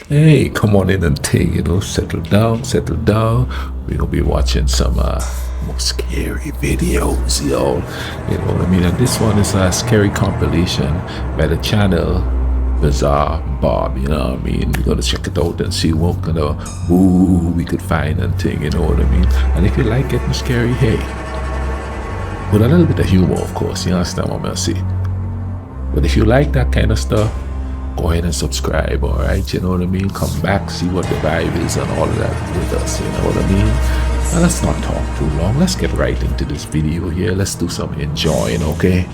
Hey, come on in and take, settle down, settle down. We're gonna be watching some more scary videos, yo. You know what I mean? And this one is a scary compilation by the channel Bizarre Bob, you know what I mean? We're gonna check it out and see what kind of we could find and thing, you know what I mean? And if you like getting scary, hey, with a little bit of humor, of course, you understand what I'm saying? But if you like that kind of stuff, go ahead and subscribe, all right? You know what I mean? Come back, see what the vibe is and all of that with us, you know what I mean? Now let's not talk too long. Let's get right into this video here. Let's do some enjoying, okay?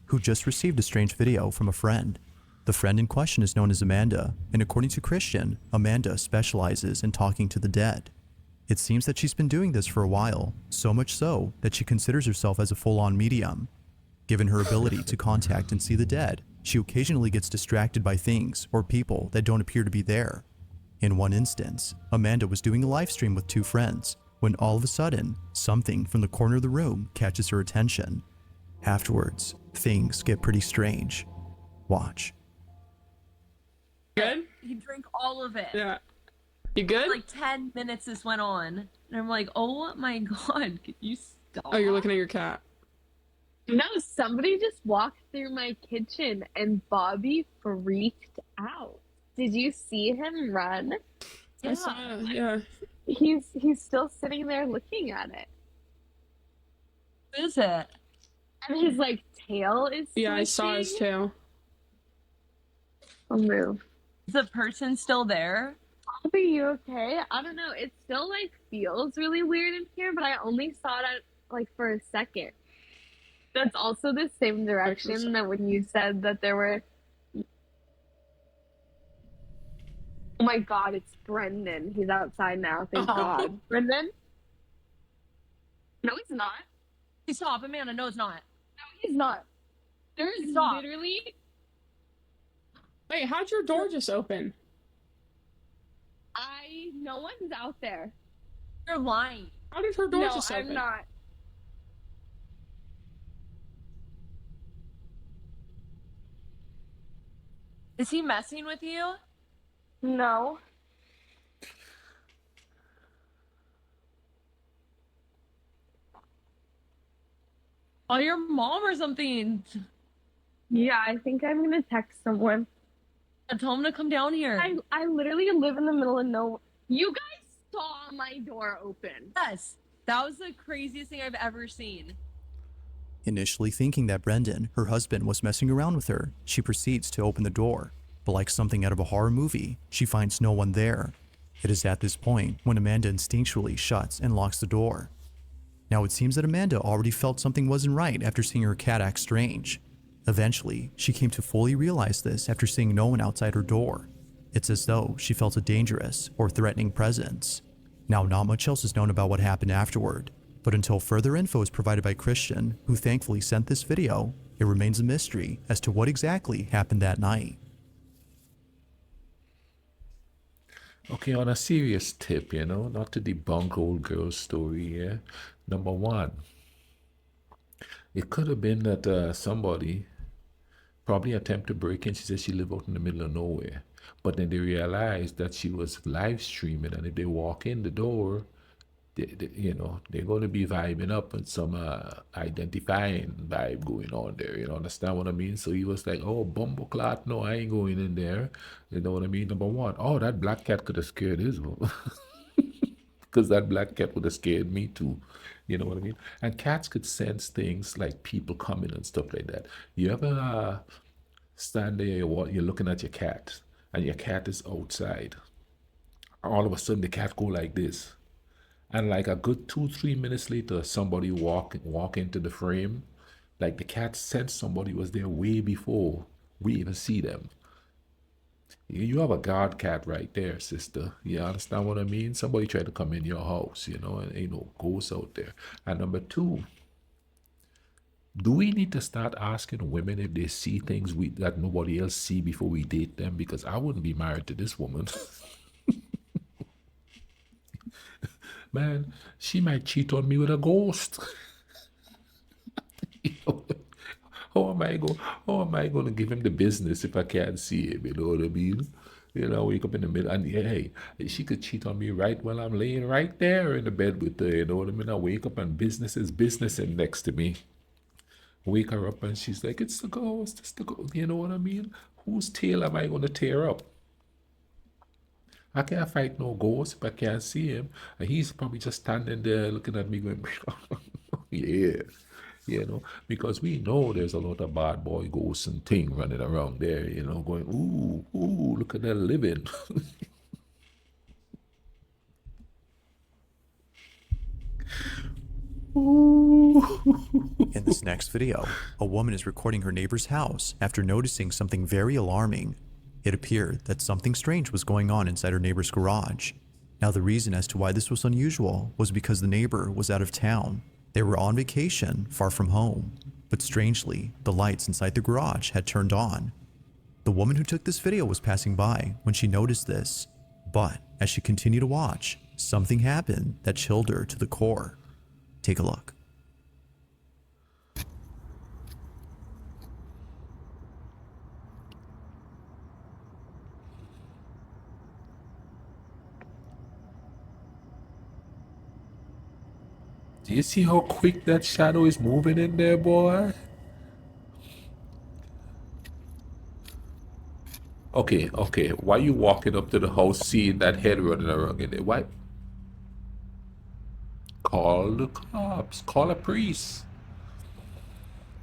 Who just received a strange video from a friend. The friend in question is known as Amanda, and according to Christian, Amanda specializes in talking to the dead. It seems that she's been doing this for a while, so much so that she considers herself as a full-on medium. Given her ability to contact and see the dead, she occasionally gets distracted by things or people that don't appear to be there. In one instance, Amanda was doing a live stream with two friends when all of a sudden, something from the corner of the room catches her attention. Afterwards, things get pretty strange. Watch. Good? He drank all of it. Yeah. You good? Like 10 minutes this went on. And I'm like, oh my god, could you stop? Oh, you're looking at your cat. No, somebody just walked through my kitchen and Bobby freaked out. Did you see him run? I saw, yeah. He's still sitting there looking at it. What is it? And his like tail is Yeah, I saw his swishing. tail. I'll move. Is the person still there? Bobby, you okay? I don't know. It still like feels really weird in here, but I only saw it like for a second. That's also the same direction that when you said that there were. Oh my god, it's Brendan. He's outside now. Thank God. Brendan? No, he's not. Hey, stop, Amanda. No, it's not. No, he's not. There's Stop. literally. Wait, how'd your door just open? No one's out there. You're lying. How did her door No, just open? I'm not. Is he messing with you? No. Oh, your mom or something. Yeah, I think I'm gonna text someone. Tell him to come down here. I literally live in the middle of nowhere. You guys saw my door open. Yes. That was the craziest thing I've ever seen. Initially thinking that Brendan, her husband, was messing around with her, she proceeds to open the door. But like something out of a horror movie, she finds no one there. It is at this point when Amanda instinctually shuts and locks the door. Now it seems that Amanda already felt something wasn't right after seeing her cat act strange. Eventually, she came to fully realize this after seeing no one outside her door. It's as though she felt a dangerous or threatening presence. Now, not much else is known about what happened afterward, but until further info is provided by Christian, who thankfully sent this video, it remains a mystery as to what exactly happened that night. Okay, on a serious tip, not to debunk old girl's story here. Number one, it could have been that somebody probably attempt to break in. She said she lived out in the middle of nowhere. But then they realized that she was live streaming, and if they walk in the door, they're going to be vibing up and some identifying vibe going on there. You know, understand what I mean? So he was like, oh, bumbleclot, no, I ain't going in there. You know what I mean? Number one, oh, that black cat could have scared his one. Because that black cat would have scared me too. You know what I mean? And cats could sense things like people coming and stuff like that. You ever stand there, you're looking at your cat, and your cat is outside. All of a sudden, the cat go like this. And like a good 2-3 minutes later, somebody walk into the frame. Like the cat sensed somebody was there way before we even see them. You have a guard cat right there, sister. You understand what I mean? Somebody tried to come in your house, and ain't no ghosts out there. And number two, do we need to start asking women if they see things that nobody else see before we date them? Because I wouldn't be married to this woman. Man, she might cheat on me with a ghost. How am I going to give him the business if I can't see him? You know what I mean? You know, wake up in the middle, and hey, she could cheat on me right while I'm laying right there in the bed with her. You know what I mean? I wake up and business is business and next to me. Wake her up and she's like, "It's the ghost, it's the ghost." You know what I mean? Whose tail am I gonna tear up? I can't fight no ghost if I can't see him. And he's probably just standing there looking at me going, yeah, you know, because we know there's a lot of bad boy ghosts and thing running around there, you know, going, ooh, ooh, look at that living. Ooh. In this next video, a woman is recording her neighbor's house after noticing something very alarming. It appeared that something strange was going on inside her neighbor's garage. Now, the reason as to why this was unusual was because the neighbor was out of town. They were on vacation, far from home. But strangely, the lights inside the garage had turned on. The woman who took this video was passing by when she noticed this. But as she continued to watch, something happened that chilled her to the core. Take a look. Do you see how quick that shadow is moving in there, boy? Okay, okay. Why you walking up to the house seeing that head running around in there? Why? Call the cops. Call a priest.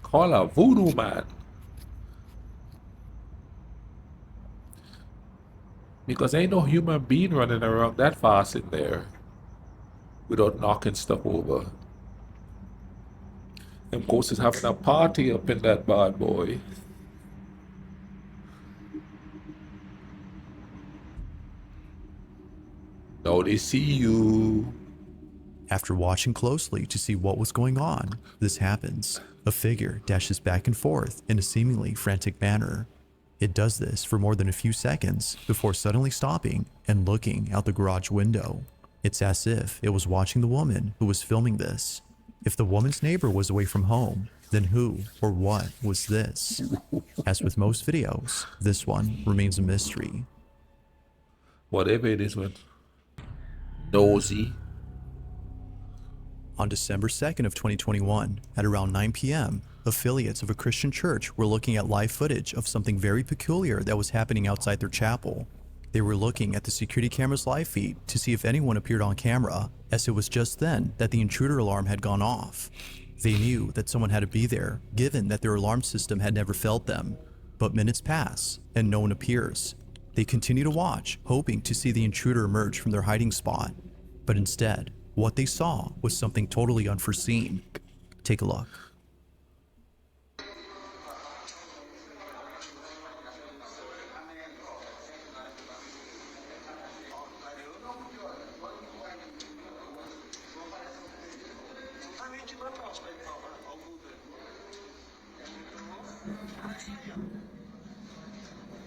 Call a voodoo man. Because ain't no human being running around that fast in there without knocking stuff over. Them ghosts is having a party up in that bad boy. Now they see you. After watching closely to see what was going on, this happens. A figure dashes back and forth in a seemingly frantic manner. It does this for more than a few seconds before suddenly stopping and looking out the garage window. It's as if it was watching the woman who was filming this. If the woman's neighbor was away from home, then who or what was this? As with most videos, this one remains a mystery. Whatever it is, man. Nosy. On December 2nd of 2021, at around 9 p.m., affiliates of a Christian church were looking at live footage of something very peculiar that was happening outside their chapel. They were looking at the security camera's live feed to see if anyone appeared on camera, as it was just then that the intruder alarm had gone off. They knew that someone had to be there, given that their alarm system had never failed them. But minutes pass, and no one appears. They continue to watch, hoping to see the intruder emerge from their hiding spot. But instead, what they saw was something totally unforeseen. Take a look.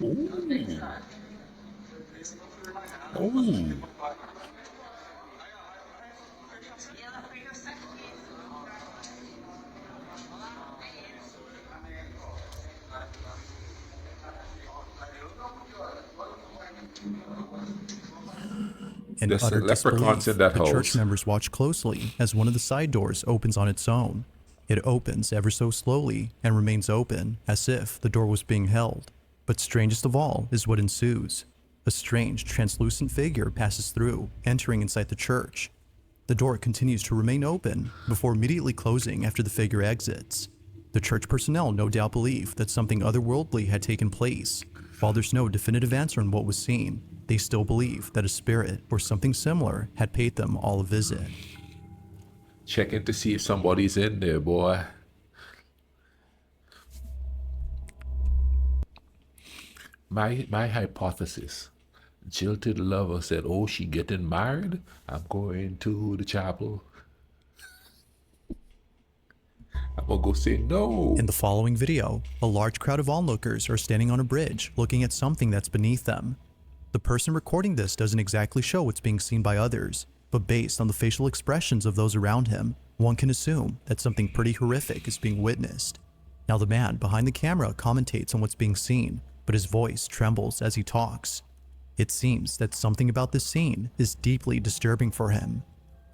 Ooh. Oh. In There's utter leprechauns disbelief, in that the church house. members watch closely as one of the side doors opens on its own. It opens ever so slowly and remains open, as if the door was being held. But strangest of all is what ensues. A strange, translucent figure passes through, entering inside the church. The door continues to remain open before immediately closing after the figure exits. The church personnel no doubt believe that something otherworldly had taken place. While there's no definitive answer on what was seen, they still believe that a spirit or something similar had paid them all a visit. Checking to see if somebody's in there, boy. My hypothesis. Jilted lover said, "Oh, she getting married? I'm going to the chapel. I'm gonna go say no." In the following video, a large crowd of onlookers are standing on a bridge looking at something that's beneath them. The person recording this doesn't exactly show what's being seen by others, but based on the facial expressions of those around him, one can assume that something pretty horrific is being witnessed. Now the man behind the camera commentates on what's being seen, but his voice trembles as he talks. It seems that something about this scene is deeply disturbing for him.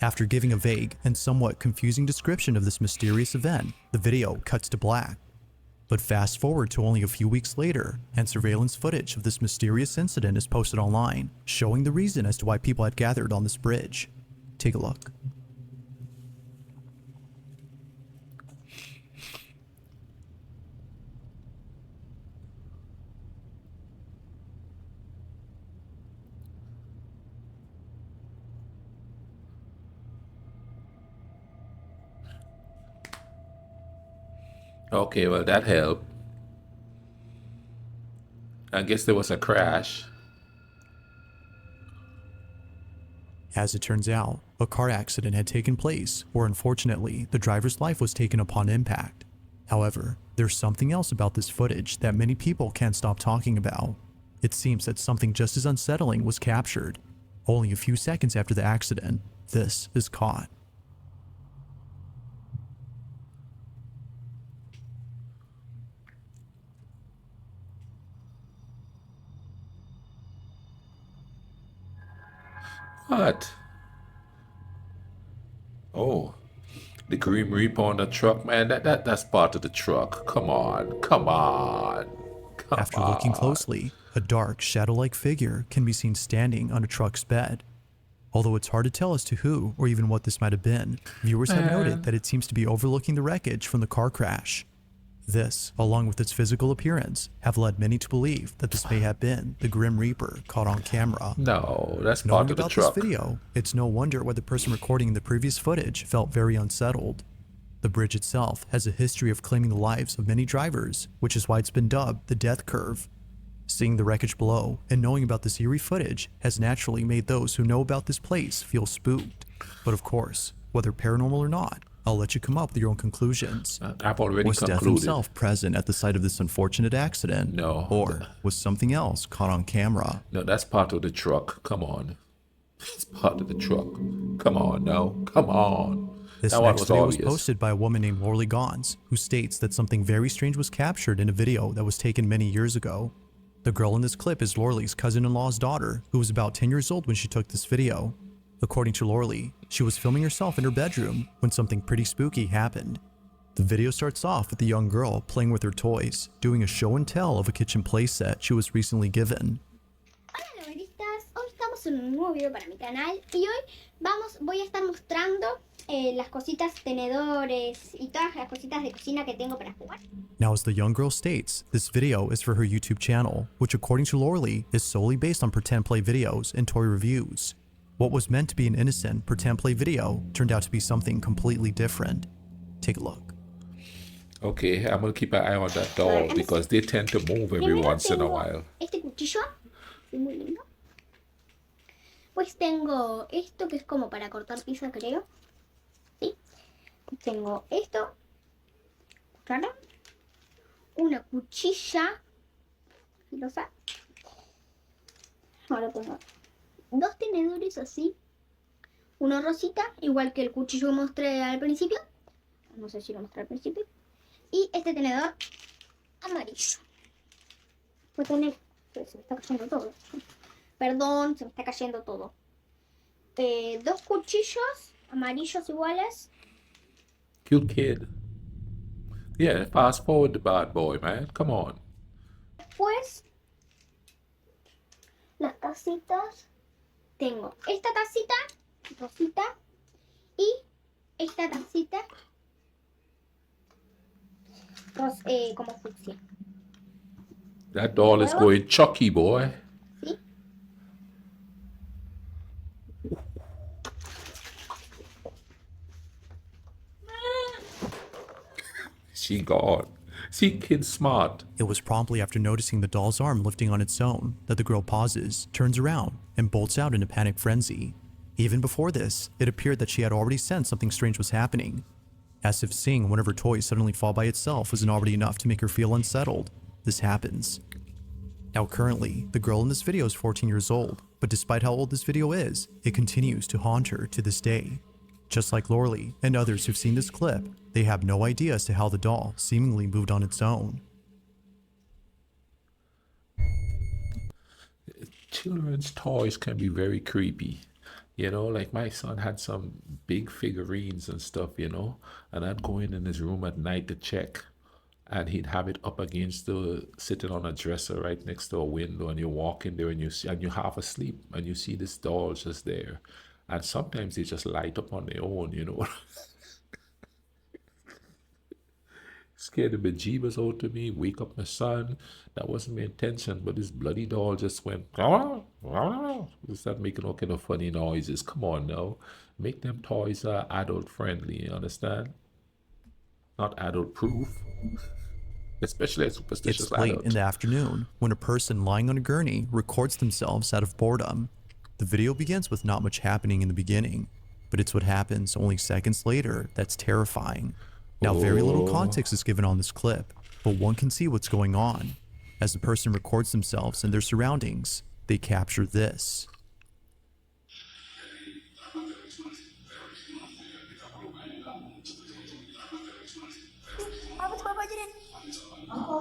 After giving a vague and somewhat confusing description of this mysterious event, the video cuts to black. But fast forward to only a few weeks later, and surveillance footage of this mysterious incident is posted online, showing the reason as to why people had gathered on this bridge. Take a look. Okay, well, that helped. I guess there was a crash. As it turns out, a car accident had taken place, or unfortunately, the driver's life was taken upon impact. However, there's something else about this footage that many people can't stop talking about. It seems that something just as unsettling was captured. Only a few seconds after the accident, this is caught. What? Oh, the Grim Reaper on the truck, man. That's part of the truck. Come on, come on, come After looking on. closely, a dark, shadow-like figure can be seen standing on a truck's bed. Although it's hard to tell as to who or even what this might have been, viewers have noted that it seems to be overlooking the wreckage from the car crash. This, along with its physical appearance, have led many to believe that this may have been the Grim Reaper caught on camera. No, that's Knowing part of the about truck. this video, it's no wonder why the person recording the previous footage felt very unsettled. The bridge itself has a history of claiming the lives of many drivers, which is why it's been dubbed the death curve. Seeing the wreckage below and knowing about this eerie footage has naturally made those who know about this place feel spooked. But of course, whether paranormal or not, I'll let you come up with your own conclusions. I've already Was Death concluded. himself present at the site of this unfortunate accident? No. Or was something else caught on camera? No, that's part of the truck. Come on. It's part of the truck. Come on, no. Come on. This That one next was video was obvious. posted by a woman named Lorley Gons, who states that something very strange was captured in a video that was taken many years ago. The girl in this clip is Lorley's cousin-in-law's daughter, who was about 10 years old when she took this video. According to Lorley, she was filming herself in her bedroom when something pretty spooky happened. The video starts off with the young girl playing with her toys, doing a show and tell of a kitchen playset she was recently given. Hola novelistas, hoy estamos en un nuevo video para mi canal y hoy voy a estar mostrando las cositas, tenedores y todas las cositas de cocina que tengo para jugar. Now, as the young girl states, this video is for her YouTube channel, which according to Lorley is solely based on pretend play videos and toy reviews. What was meant to be an innocent pretend play video turned out to be something completely different. Take a look. Okay, I'm gonna keep an eye on that doll because they tend to move every Primero once in a tengo while. este cuchillo, es muy lindo. Pues tengo esto que es como para cortar pizza, creo. ¿Sí? Tengo esto, cuchara, una cuchilla filosa. Ahora tengo dos tenedores así, uno rosita, igual que el cuchillo que mostré al principio. No sé si lo mostré al principio. Y este tenedor amarillo. Pues tener... Se me está cayendo todo. Perdón, se me está cayendo todo. Dos cuchillos amarillos iguales. Cute kid. Yeah, fast forward the bad boy, man. Come on. Después, las tacitas. Tengo esta tacita rosita y esta tacita como fucsia. That doll is going Chucky, boy. ¿Sí? She gone. See, kid's smart. It was promptly after noticing the doll's arm lifting on its own that the girl pauses, turns around, and bolts out in a panic frenzy. Even before this, it appeared that she had already sensed something strange was happening. As if seeing one of her toys suddenly fall by itself wasn't already enough to make her feel unsettled, this happens. Now currently, the girl in this video is 14 years old, but despite how old this video is, it continues to haunt her to this day. Just like Lorley and others who've seen this clip, they have no idea as to how the doll seemingly moved on its own. children's toys can be very creepy. You know, like my son had some big figurines and stuff, you know, and I'd go in his room at night to check, and he'd have it up against the sitting on a dresser right next to a window, and you walk in there and you see, and you're half asleep and you see this doll just there, and sometimes they just light up on their own, you know. Scared the bejeebus out of me, wake up my son. That wasn't my intention, but this bloody doll just went, start making all kind of funny noises. Come on now. Make them toys adult friendly, you understand? Not adult proof. Especially a It's superstitious late in adult. the afternoon when a person lying on a gurney records themselves out of boredom. The video begins with not much happening in the beginning, but it's what happens only seconds later that's terrifying. Now, very little Oh, context is given on this clip, but one can see what's going on. As the person records themselves and their surroundings, they capture this. Apa tuh Bapak ajarin? Apa?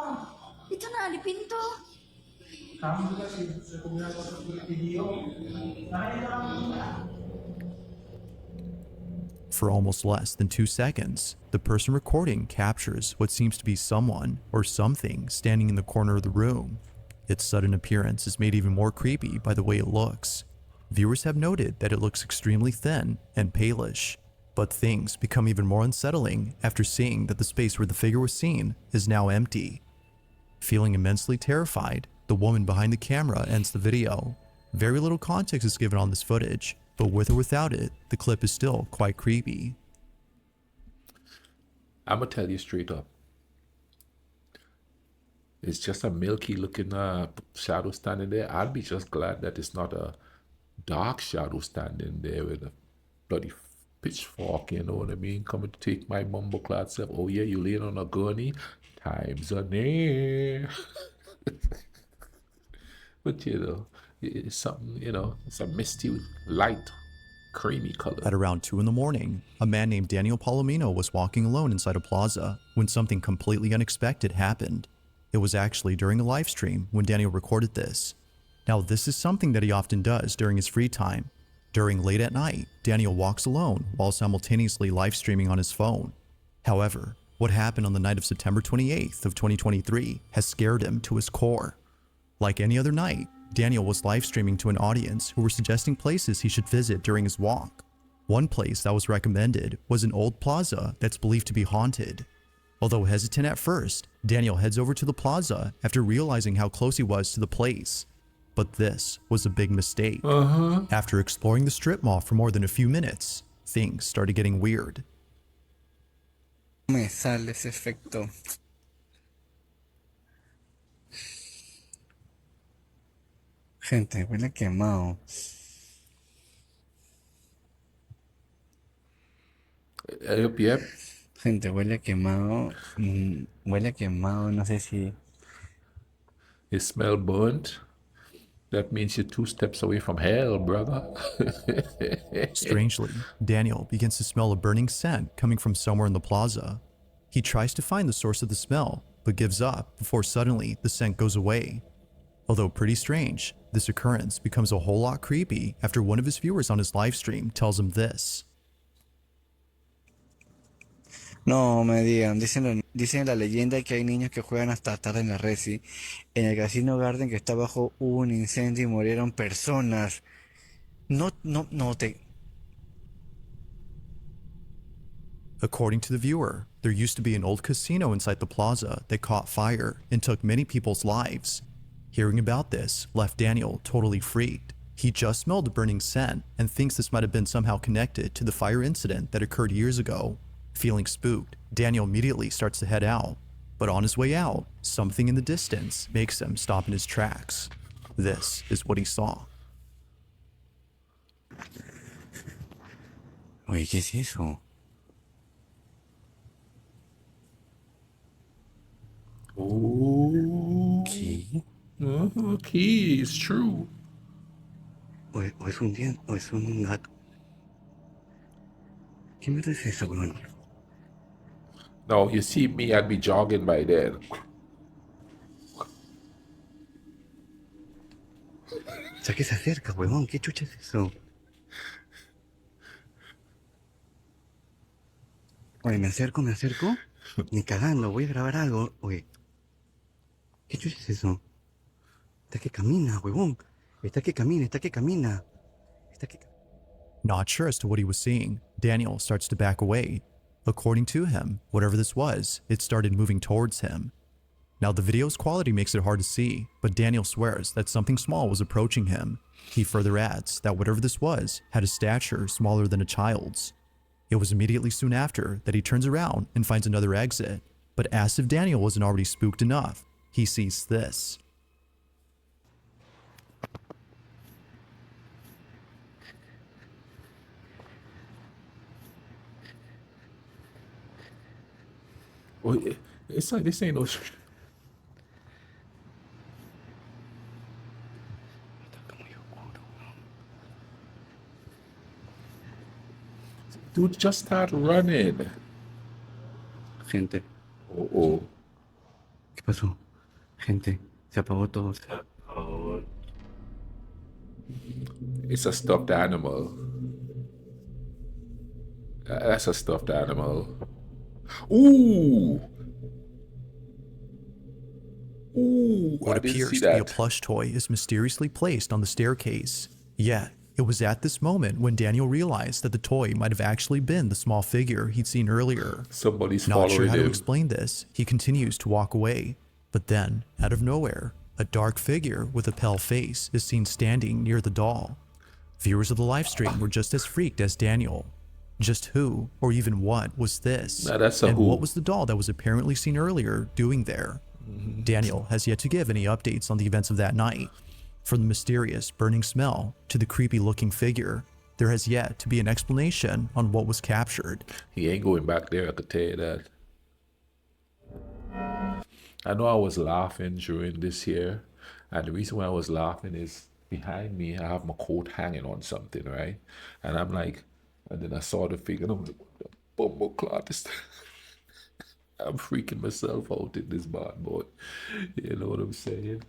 Itu nah di pintu. For almost less than 2 seconds, the person recording captures what seems to be someone or something standing in the corner of the room. Its sudden appearance is made even more creepy by the way it looks. Viewers have noted that it looks extremely thin and palish, but things become even more unsettling after seeing that the space where the figure was seen is now empty. Feeling immensely terrified, the woman behind the camera ends the video. Very little context is given on this footage, but with or without it, the clip is still quite creepy. I'm gonna tell you straight up. It's just a milky looking shadow standing there. I'd be just glad that it's not a dark shadow standing there with a bloody pitchfork, you know what I mean? Coming to take my mumbleclad self. Oh yeah, you laying on a gurney? Times are near. But you know, it's something, you know, it's a misty, light, creamy color. At around 2 in the morning, a man named Daniel Palomino was walking alone inside a plaza when something completely unexpected happened. It was actually during a live stream when Daniel recorded this. Now, this is something that he often does during his free time. During late at night, Daniel walks alone while simultaneously live streaming on his phone. However, what happened on the night of September 28th of 2023 has scared him to his core. Like any other night, Daniel was live streaming to an audience who were suggesting places he should visit during his walk. One place that was recommended was an old plaza that's believed to be haunted. Although hesitant at first, Daniel heads over to the plaza after realizing how close he was to the place. But this was a big mistake. After exploring the strip mall for more than a few minutes, things started getting weird. Me sale ese efecto. Gente, huele quemado. Yep. Gente, huele quemado. Huele quemado. No sé si. You smell burnt? That means you're 2 steps away from hell, brother. Strangely, Daniel begins to smell a burning scent coming from somewhere in the plaza. He tries to find the source of the smell, but gives up before suddenly the scent goes away. Although pretty strange, this occurrence becomes a whole lot creepy after one of his viewers on his live stream tells him this. No me digan. Dicen la leyenda que hay niños que juegan hasta tarde en la Resi. En el Casino Garden que está abajo hubo un incendio y murieron personas. No te. According to the viewer, there used to be an old casino inside the plaza that caught fire and took many people's lives. Hearing about this left Daniel totally freaked. He just smelled a burning scent and thinks this might have been somehow connected to the fire incident that occurred years ago. Feeling spooked, Daniel immediately starts to head out. But on his way out, something in the distance makes him stop in his tracks. This is what he saw. Oye, ¿qué es eso? Oh, ¿Qué? okay, it's true. O es un diente, o es un gato. ¿Qué mierda es eso, bro? No, you see me, I'd be jogging by then. sea que se acerca, huevón. ¿Qué chucha es eso? Oye, me acerco, me acerco. Ni cagando, voy a grabar algo. Oye, ¿qué chucha es eso? Está que camina, huevón. Está que camina, está que camina. Está que... Not sure as to what he was seeing, Daniel starts to back away. According to him, whatever this was, it started moving towards him. Now, the video's quality makes it hard to see, but Daniel swears that something small was approaching him. He further adds that whatever this was had a stature smaller than a child's. It was immediately soon after that he turns around and finds another exit, but as if Daniel wasn't already spooked enough, he sees this. Oye, esa, this ain't no. Dude, just start running. Gente, Oh, oh. ¿qué pasó? Gente, se apagó todo. It's a stuffed animal. That's a stuffed animal. Ooh! Ooh, What I didn't see appears to be a that. plush toy is mysteriously placed on the staircase. Yet, it was at this moment when Daniel realized that the toy might have actually been the small figure he'd seen earlier. Somebody's Not sure following how to him. explain this, he continues to walk away. But then, out of nowhere, a dark figure with a pale face is seen standing near the doll. Viewers of the livestream were just as freaked as Daniel. Just who, or even what, was this? Now that's a And who. what was the doll that was apparently seen earlier doing there? Daniel has yet to give any updates on the events of that night. From the mysterious burning smell to the creepy looking figure, there has yet to be an explanation on what was captured. He ain't going back there, I could tell you that. I know I was laughing during this here, and the reason why I was laughing is behind me, I have my coat hanging on something, right? And I'm like, and then I saw the figure, and I'm like, what the bumble clot is that? I'm freaking myself out in this bad boy. You know what I'm saying?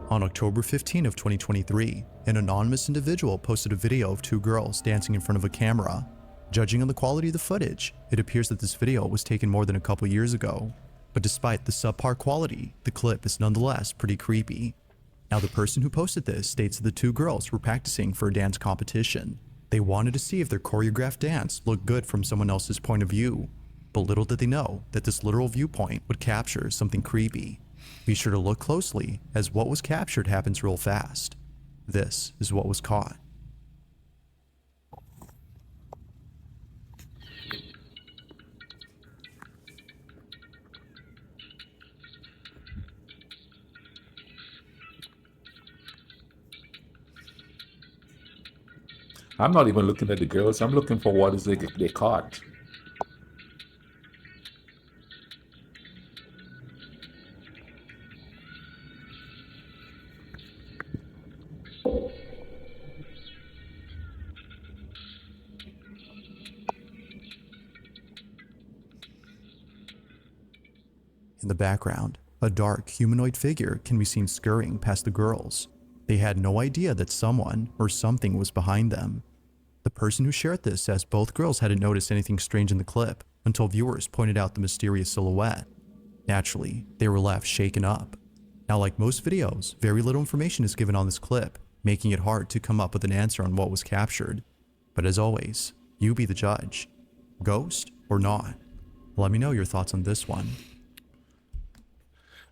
On October 15 of 2023, an anonymous individual posted a video of two girls dancing in front of a camera. Judging on the quality of the footage, it appears that this video was taken more than a couple years ago. But despite the subpar quality, the clip is nonetheless pretty creepy. Now, the person who posted this states that the two girls were practicing for a dance competition. They wanted to see if their choreographed dance looked good from someone else's point of view. But little did they know that this literal viewpoint would capture something creepy. Be sure to look closely, as what was captured happens real fast. This is what was caught. I'm not even looking at the girls. I'm looking for what is they caught. In the background, a dark humanoid figure can be seen scurrying past the girls. They had no idea that someone or something was behind them. The person who shared this says both girls hadn't noticed anything strange in the clip until viewers pointed out the mysterious silhouette. Naturally, they were left shaken up. Now, like most videos, very little information is given on this clip, making it hard to come up with an answer on what was captured. But as always, you be the judge. Ghost or not? Let me know your thoughts on this one.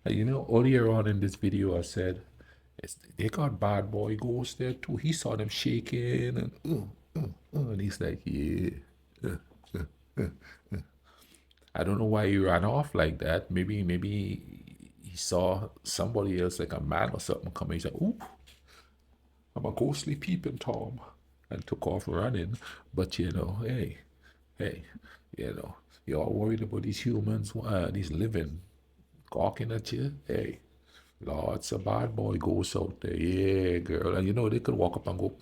You know, earlier on in this video, I said, they got bad boy ghosts there too. He saw them shaking and he's like, yeah. I don't know why he ran off like that. Maybe he saw somebody else, like a man or something, coming. He's like, ooh, I'm a ghostly peeping Tom, and took off running. But you know, hey, you know, you're all worried about these humans, these living, gawking at you. Hey, Lots of bad boy ghosts out there. Yeah, girl. And you know, they could walk up and go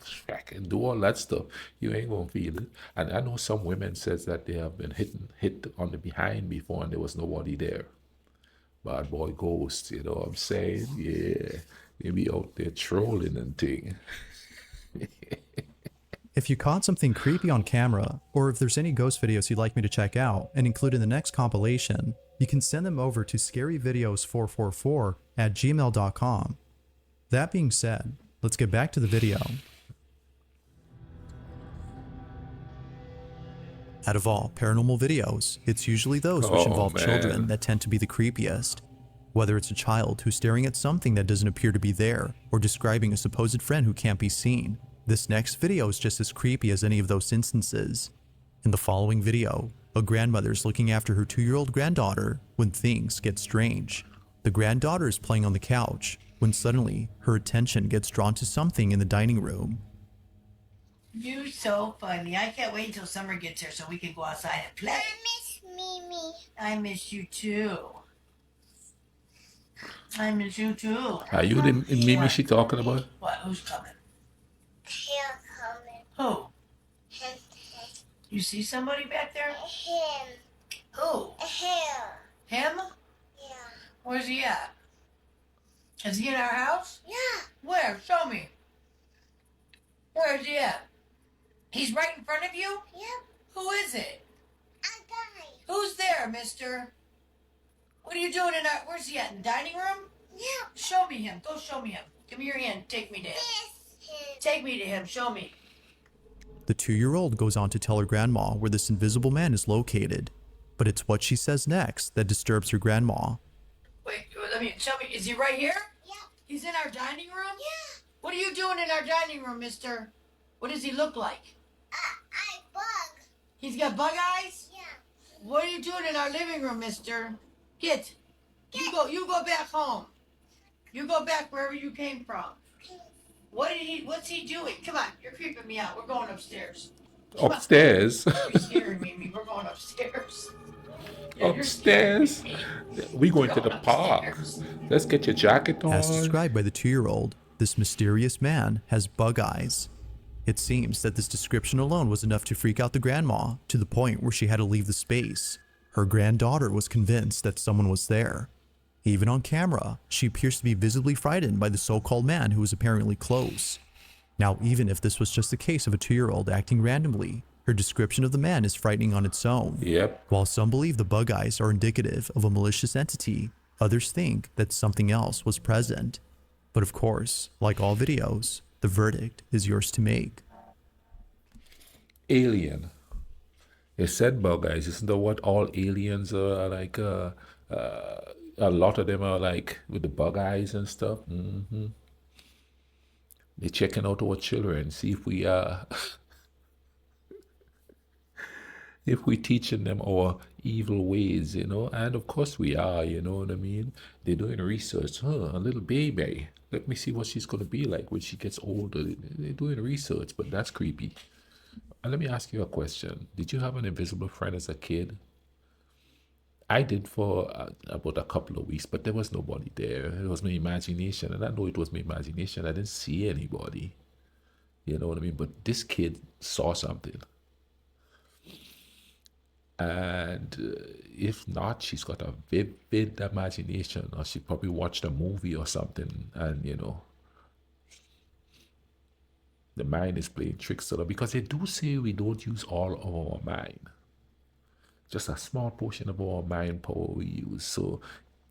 and do all that stuff. You ain't gonna feel it. And I know some women says that they have been hit on the behind before and there was nobody there. Bad boy ghosts, you know what I'm saying? Yeah. They be out there trolling and thing. If you caught something creepy on camera, or if there's any ghost videos you'd like me to check out and include in the next compilation, you can send them over to scaryvideos444@gmail.com. That being said, let's get back to the video. Out of all paranormal videos, it's usually those which Oh, involve children man. that tend to be the creepiest. Whether it's a child who's staring at something that doesn't appear to be there, or describing a supposed friend who can't be seen, this next video is just as creepy as any of those instances. In the following video, a grandmother is looking after her 2-year-old granddaughter when things get strange. The granddaughter is playing on the couch when suddenly her attention gets drawn to something in the dining room. You're so funny. I can't wait until summer gets here so we can go outside and play. miss Mimi. I miss you too. I miss you too. Are you the Mimi she talking about? What? Who's coming? He'll coming. Who? Him. You see somebody back there? Him. Who? Him. Him? Yeah. Where's he at? Is he in our house? Yeah. Where? Show me. Where is he at? He's right in front of you? Yep. Who is it? A guy. Who's there, mister? What are you doing in our... Where's he at? In the dining room? Yep. Show me him. Go show me him. Give me your hand. Take me to him. This him. Take me to him. Show me. The 2-year-old goes on to tell her grandma where this invisible man is located, but it's what she says next that disturbs her grandma. Wait, let me... Show me. Is he right here? Yep. He's in our dining room? Yeah. What are you doing in our dining room, mister? What does he look like? I bug. He's got bug eyes? Yeah. What are you doing in our living room, mister? Get. You go back home. You go back wherever you came from. What's he doing? Come on, you're creeping me out. We're going upstairs. Come on. Upstairs. You're scaring me. We're going upstairs. Yeah, you're Upstairs. scaring me. We going to We're the park. upstairs. Let's get your jacket As on. described by the 2-year-old, this mysterious man has bug eyes. It seems that this description alone was enough to freak out the grandma to the point where she had to leave the space. Her granddaughter was convinced that someone was there. Even on camera, she appears to be visibly frightened by the so-called man who was apparently close. Now, even if this was just a case of a 2-year-old acting randomly, her description of the man is frightening on its own. Yep. While some believe the bug eyes are indicative of a malicious entity, others think that something else was present. But of course, like all videos, the verdict is yours to make. Alien. It said bug eyes. Isn't that what all aliens are like? A lot of them are like with the bug eyes and stuff. They're checking out our children, see if we if we teaching them our evil ways, you know. And of course we are, you know what I mean. They're doing research. A little baby. Let me see what she's gonna be like when she gets older. They're doing research, but that's creepy. And let me ask you a question. Did you have an invisible friend as a kid? I did for about a couple of weeks, but there was nobody there. It was my imagination, and I know it was my imagination. I didn't see anybody. You know what I mean? But this kid saw something. And if not, she's got a vivid imagination, or she probably watched a movie or something, and you know, the mind is playing tricks on her, because they do say we don't use all of our mind. Just a small portion of our mind power we use. So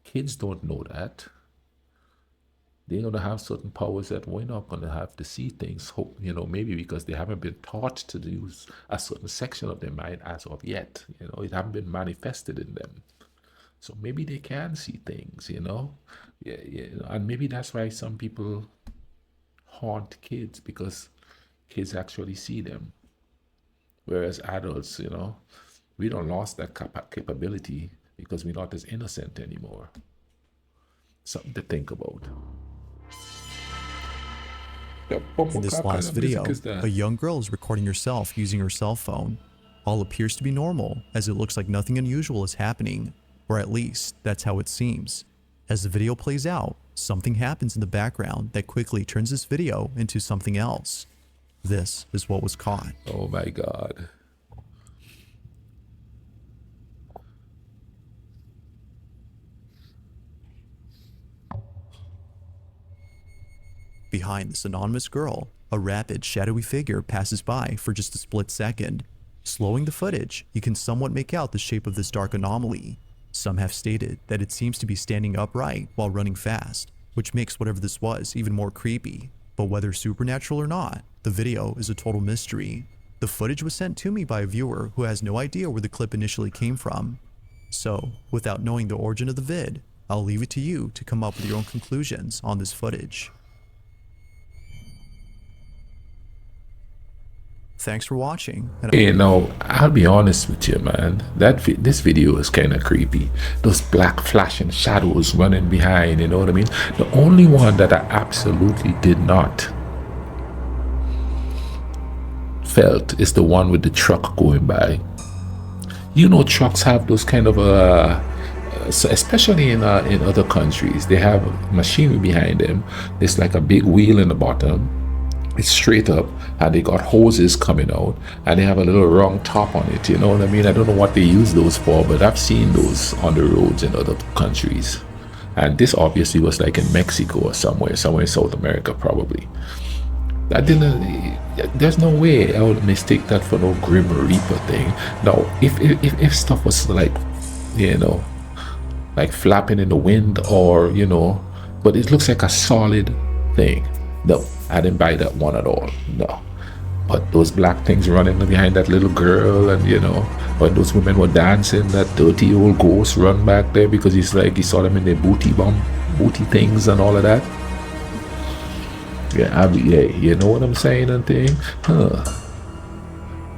kids don't know that. They're going to have certain powers that we're not going to have to see things, hope, you know, maybe because they haven't been taught to use a certain section of their mind as of yet. You know, it haven't been manifested in them. So maybe they can see things, you know. Yeah, and maybe that's why some people haunt kids, because kids actually see them. Whereas adults, you know, we don't lost that capability because we're not as innocent anymore. Something to think about. In this last video, a young girl is recording herself using her cell phone. All appears to be normal, as it looks like nothing unusual is happening, or at least that's how it seems. As the video plays out, Something happens in the background that quickly turns this video into something else. This is what was caught. Oh my God. Behind this anonymous girl, a rapid, shadowy figure passes by for just a split second. Slowing the footage, you can somewhat make out the shape of this dark anomaly. Some have stated that it seems to be standing upright while running fast, which makes whatever this was even more creepy. But whether supernatural or not, the video is a total mystery. The footage was sent to me by a viewer who has no idea where the clip initially came from. So, without knowing the origin of the vid, I'll leave it to you to come up with your own conclusions on this footage. Thanks for watching. Hey, now I'll be honest with you, man. This video is kind of creepy. Those black flashing shadows running behind, you know what I mean? The only one that I absolutely did not felt is the one with the truck going by. You know, trucks have those kind of so especially in other countries, they have machinery behind them. There's like a big wheel in the bottom. It's straight up, and they got hoses coming out, and they have a little round top on it, you know what I mean? I don't know what they use those for, but I've seen those on the roads in other countries. And this obviously was like in Mexico or somewhere in South America probably. There's no way I would mistake that for no Grim Reaper thing. Now, if stuff was like, you know, like flapping in the wind, or, you know, but it looks like a solid thing. No, I didn't buy that one at all. No. But those black things running behind that little girl, and, you know, when those women were dancing, that dirty old ghost run back there because he's like, he saw them in their booty things and all of that. Yeah, you know what I'm saying and thing? Huh.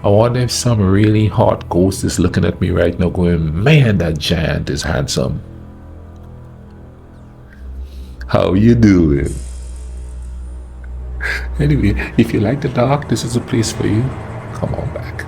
I wonder if some really hot ghost is looking at me right now going, man, that giant is handsome. How you doing? Anyway, if you like the dark, this is a place for you. Come on back.